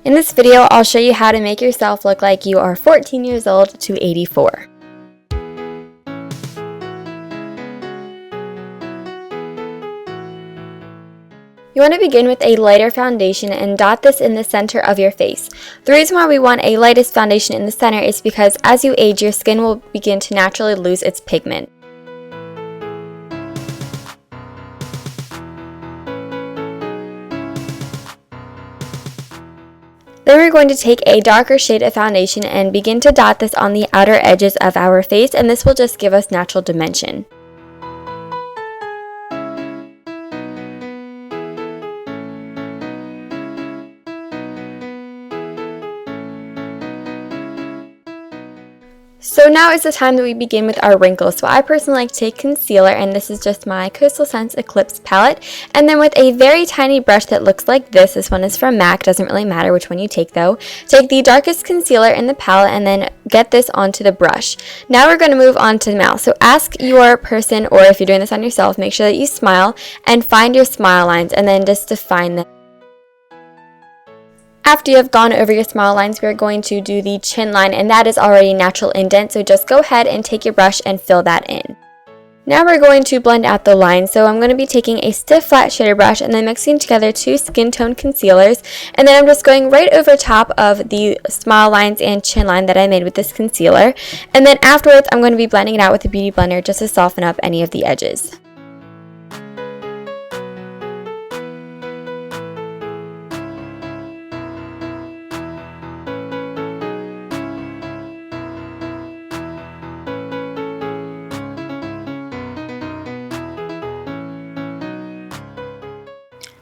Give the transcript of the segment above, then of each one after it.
In this video, I'll show you how to make yourself look like you are 14 years old to 84. You want to begin with a lighter foundation and dot this in the center of your face. The reason why we want a lightest foundation in the center is because as you age, your skin will begin to naturally lose its pigment. Then we're going to take a darker shade of foundation and begin to dot this on the outer edges of our face, and this will just give us natural dimension. So now is the time that we begin with our wrinkles. So I personally like to take concealer, and this is just my Coastal Scents Eclipse Palette. And then with a very tiny brush that looks like this one is from MAC, doesn't really matter which one you take though. Take the darkest concealer in the palette and then get this onto the brush. Now we're going to move on to the mouth. So ask your person, or if you're doing this on yourself, make sure that you smile and find your smile lines and then just define them. After you have gone over your smile lines, we are going to do the chin line, and that is already natural indent, so just go ahead and take your brush and fill that in. Now we're going to blend out the lines, so I'm going to be taking a stiff flat shader brush and then mixing together two skin tone concealers, and then I'm just going right over top of the smile lines and chin line that I made with this concealer, and then afterwards I'm going to be blending it out with a beauty blender just to soften up any of the edges.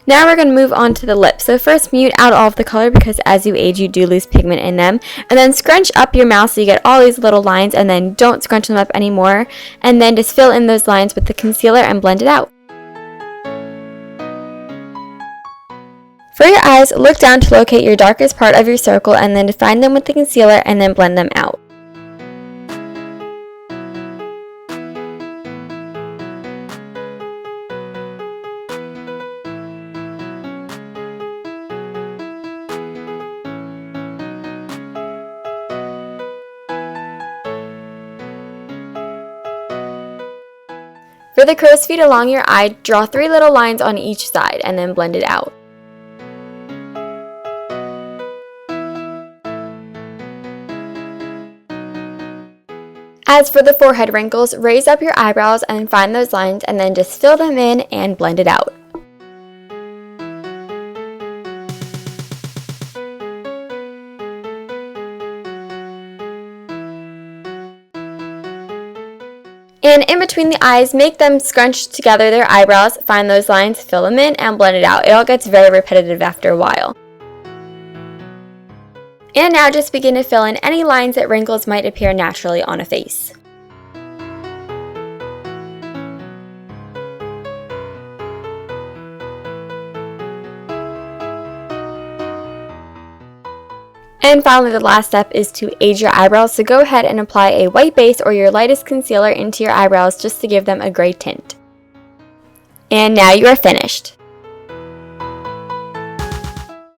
Now we're going to move on to the lips. So first mute out all of the color because as you age you do lose pigment in them. And then scrunch up your mouth so you get all these little lines, and then don't scrunch them up anymore. And then just fill in those lines with the concealer and blend it out. For your eyes, look down to locate your darkest part of your circle and then define them with the concealer and then blend them out. For the crow's feet along your eye, draw 3 little lines on each side and then blend it out. As for the forehead wrinkles, raise up your eyebrows and find those lines and then just fill them in and blend it out. And in between the eyes, make them scrunch together their eyebrows, find those lines, fill them in, and blend it out. It all gets very repetitive after a while. And now just begin to fill in any lines that wrinkles might appear naturally on a face. And finally, the last step is to age your eyebrows, so go ahead and apply a white base or your lightest concealer into your eyebrows just to give them a gray tint. And now you are finished.